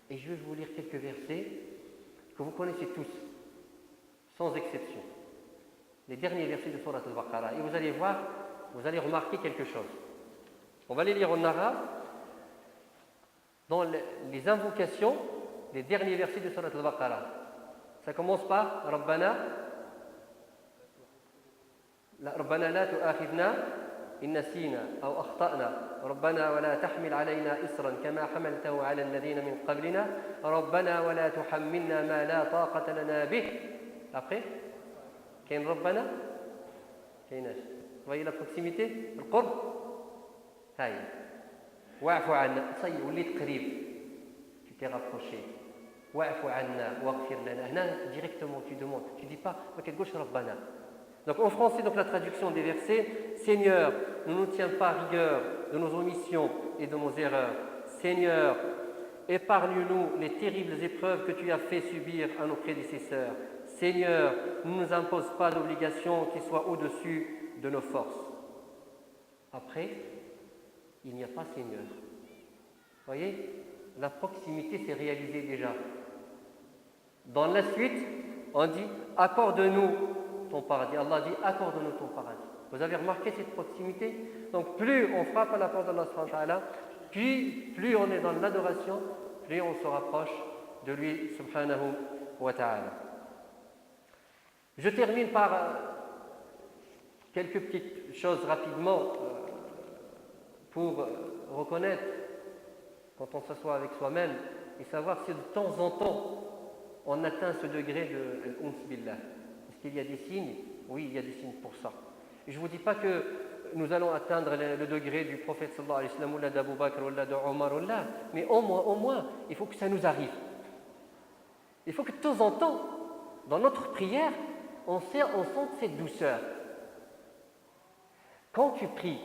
Et je vais vous lire quelques versets que vous connaissez tous, sans exception. Les derniers versets de Surat al-Baqarah. Et vous allez voir, vous allez remarquer quelque chose. On va les lire en arabe. Dans les invocations, les derniers versets de Surat al-Baqarah. Ça commence par Rabbana la tu'akhidna in nasina aw akhta'na. Rabbana wa la tahmil alayna isran kama hamaltahu ala alladhina min qablina. Rabbana wa la tuhammilna ma la taqata lana bih. Après كاين ربنا كايناش voyez la proximité القرب هاي واعف عنا صي وليت قريب tu t'es rapproché واعف عنا واغفر لنا هنا directement tu demandes tu dis pas ما كتقولش ربنا. Donc en français, donc la traduction des versets: Seigneur, ne nous tiens pas rigueur de nos omissions et de nos erreurs. Seigneur, épargne-nous les terribles épreuves que tu as fait subir à nos prédécesseurs. Seigneur, ne nous impose pas d'obligation qui soit au-dessus de nos forces. Après, il n'y a pas Seigneur. Vous voyez, la proximité s'est réalisée déjà. Dans la suite, on dit accorde-nous ton paradis. Allah dit accorde-nous ton paradis. Vous avez remarqué cette proximité? Donc plus on frappe à la porte d'Allah subhanahu wa ta'ala, puis plus on est dans l'adoration, plus on se rapproche de lui subhanahu wa ta'ala. Je termine par quelques petites choses rapidement pour reconnaître quand on s'assoit avec soi-même et savoir si de temps en temps on atteint ce degré de l'uns billah. Est-ce qu'il y a des signes? Oui, il y a des signes pour ça. Et je ne vous dis pas que nous allons atteindre le degré du prophète sallallahu alayhi wa sallam ou d'Abu Bakr ou de Omar ou là, mais au moins, il faut que ça nous arrive. Il faut que de temps en temps, dans notre prière, on sente cette douceur. Quand tu pries,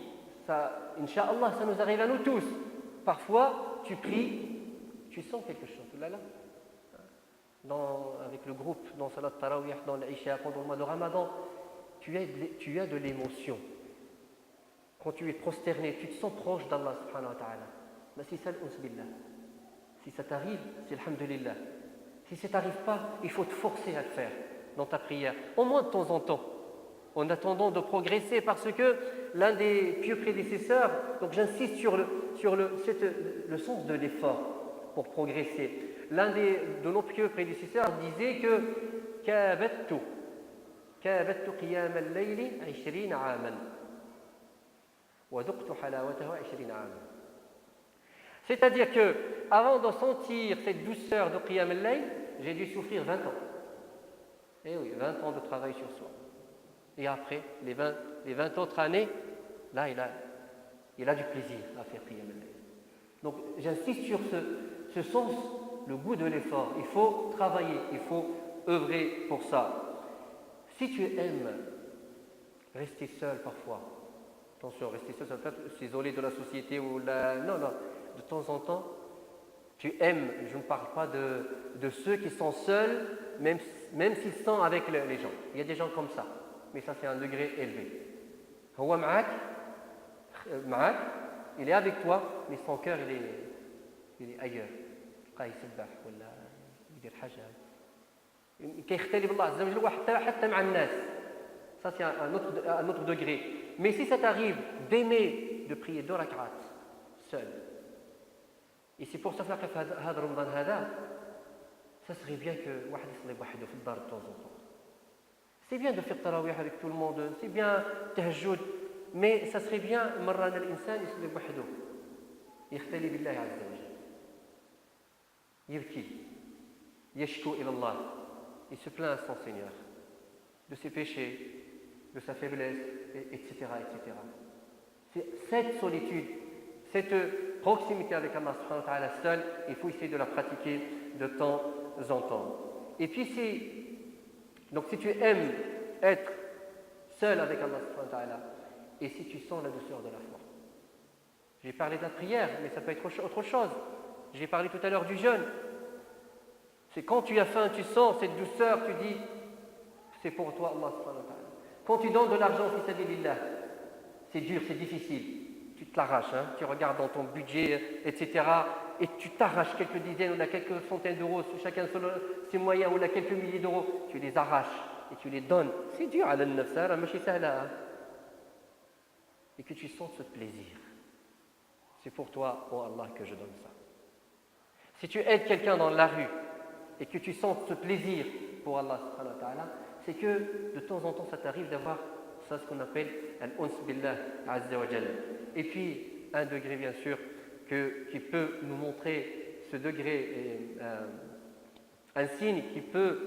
ça, Inch'Allah, ça nous arrive à nous tous. Parfois, tu pries, tu sens quelque chose. Là, avec le groupe, dans Salat Tarawih, dans l'Aïcha, pendant le mois de Ramadan, tu as de l'émotion. Quand tu es prosterné, tu te sens proche d'Allah subhanahu wa ta'ala. Mais c'est ça l'uns billah. Si ça t'arrive, c'est alhamdulillah. Si ça ne t'arrive pas, il faut te forcer à le faire dans ta prière, au moins de temps en temps, en attendant de progresser, parce que l'un des pieux prédécesseurs, donc j'insiste sur le sens de l'effort pour progresser. L'un de nos pieux prédécesseurs disait que كابدت قيام الليل 20 عاما وذقت حلاوته 20 عاما. C'est-à-dire que avant de sentir cette douceur de qiyam al-layl, j'ai dû souffrir 20 ans. Eh oui, 20 ans de travail sur soi. Et après, les 20 autres années, là il a du plaisir à faire Qiyam al-Layl. Donc j'insiste sur ce sens, le goût de l'effort. Il faut travailler, il faut œuvrer pour ça. Si tu aimes rester seul parfois, attention, rester seul, ça peut être s'isoler de la société ou non, de temps en temps, tu aimes, je ne parle pas de ceux qui sont seuls, même s'ils sont avec les gens. Il y a des gens comme ça, mais ça c'est un degré élevé. هو معك, il est avec toi, mais son cœur il est ailleurs. يبقى يسبح ولا يدير حاجة. كيختلف الله عز وجل حتى مع الناس. Ça c'est un autre degré. Mais si ça t'arrive d'aimer de prier 2 rak'at seul, et c'est pour ça que في هذا رمضان هذا, ça serait bien que واحد يصلي بوحده في الدار de temps en temps. C'est bien de faire tarawih avec tout le monde, c'est bien tahajjud, mais ça serait bien مرة أن الإنسان يصلي بوحده يختلي بالله عز وجل. يبكي يشكو إلى الله, il se plaint à son Seigneur de ses péchés, de sa faiblesse, etc., etc. C'est cette solitude, cette proximité avec Allah subhanahu wa ta'ala seul, il faut essayer de la pratiquer de temps en temps. Et puis si tu aimes être seul avec Allah subhanahu wa ta'ala, et si tu sens la douceur de la foi. J'ai parlé de la prière, mais ça peut être autre chose. J'ai parlé tout à l'heure du jeûne. C'est quand tu as faim, tu sens cette douceur, tu dis, c'est pour toi Allah subhanahu wa ta'ala. Quand tu donnes de l'argent fi sabilillah, c'est dur, c'est difficile. Tu te l'arraches, hein, tu regardes dans ton budget, etc. Et tu t'arraches quelques dizaines ou quelques centaines d'euros, chacun selon ses moyens, ou quelques milliers d'euros, tu les arraches et tu les donnes. C'est dur, ala al-nafsa, machi sahla. Et que tu sens ce plaisir. C'est pour toi, oh Allah, que je donne ça. Si tu aides quelqu'un dans la rue et que tu sens ce plaisir pour Allah subhanahu wa ta'ala, c'est que de temps en temps ça t'arrive d'avoir ça, ce qu'on appelle al-uns billah azza wa jalla. Et puis un degré bien sûr qui peut nous montrer ce degré, un signe qui peut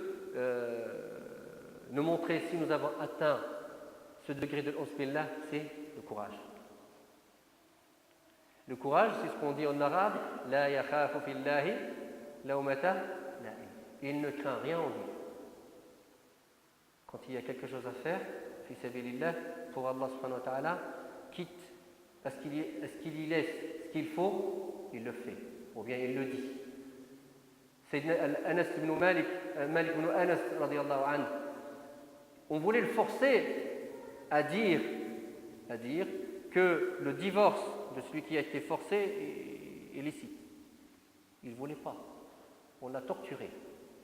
nous montrer si nous avons atteint ce degré de al-uns billah, c'est le courage. Le courage, c'est ce qu'on dit en arabe, la yakhafu fillahi lawmata la'im. Il ne craint rien en lui. Quand il y a quelque chose à faire, fi sabilillah, pour Allah subhanahu wa ta'ala, quitte à ce qu'il y laisse ce qu'il faut, il le fait, ou bien il le dit. Sayyidina Anas ibn Malik ibn Anas radiyallahu anhu, on voulait le forcer à dire que le divorce de celui qui a été forcé est licite. Il ne voulait pas. On l'a torturé.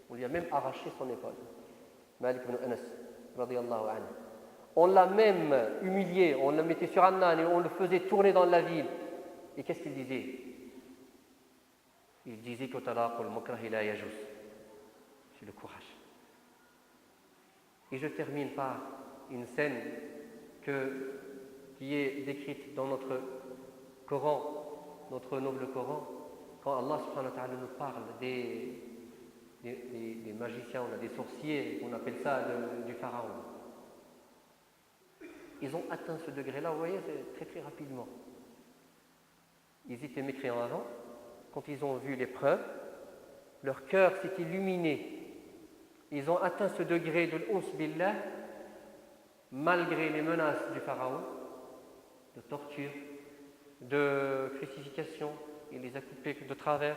On lui a même arraché son épaule. Malik ibn Anas, radiyallahu anhu. On l'a même humilié, on le mettait sur un âne et on le faisait tourner dans la ville. Et qu'est-ce qu'il disait? Il disait que talaqul mukrahi la yajuz. C'est le courage. Et je termine par une scène qui est décrite dans notre Coran, notre noble Coran, quand Allah subhanahu wa ta'ala nous parle des magiciens, on a des sorciers, on appelle ça du pharaon. Ils ont atteint ce degré-là, vous voyez, très très rapidement. Ils étaient mécréants avant, quand ils ont vu l'épreuve, leur cœur s'est illuminé. Ils ont atteint ce degré de l'ons billah, malgré les menaces du pharaon, de torture, de crucifixion. Il les a coupés de travers.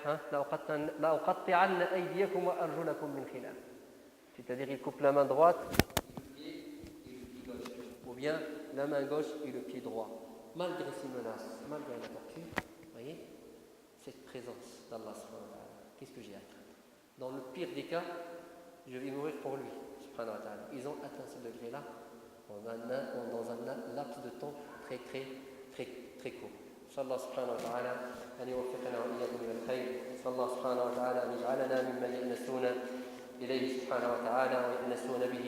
C'est-à-dire, il coupe la main droite, le pied et le pied gauche. Ou bien la main gauche et le pied droit. Malgré ces menaces, malgré la torture, vous voyez, cette présence d'Allah subhanahu wa ta'ala. Qu'est-ce que j'ai à craindre? Dans le pire des cas, je vais mourir pour lui, subhanahu wa ta'ala. Ils ont atteint ce degré-là dans un laps de temps très très très très court. صلى الله سبحانه وتعالى أن يوفقنا وإياكم إلى الخير. صلى الله سبحانه وتعالى أن يجعلنا ممن يأنسون إليه سبحانه وتعالى ويأنسون به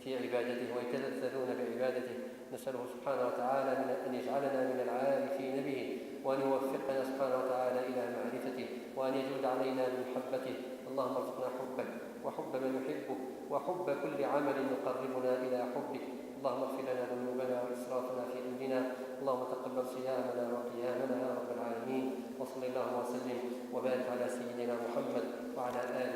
في عبادته ويتلذذون بعبادته. نسأله سبحانه وتعالى أن يجعلنا من العارفين به وأن يوفقنا سبحانه وتعالى إلى معرفته وأن يجود علينا بمحبته. اللهم ارزقنا حبك وحب من يحبك وحب كل عمل يقربنا إلى حبك اللهم اغفر لنا ذنوبنا وإسرافنا في أمرنا، اللهم تقبل صيامنا وقيامنا يا رب العالمين. وصل اللهم وسلم وبارك على سيدنا محمد وعلى آله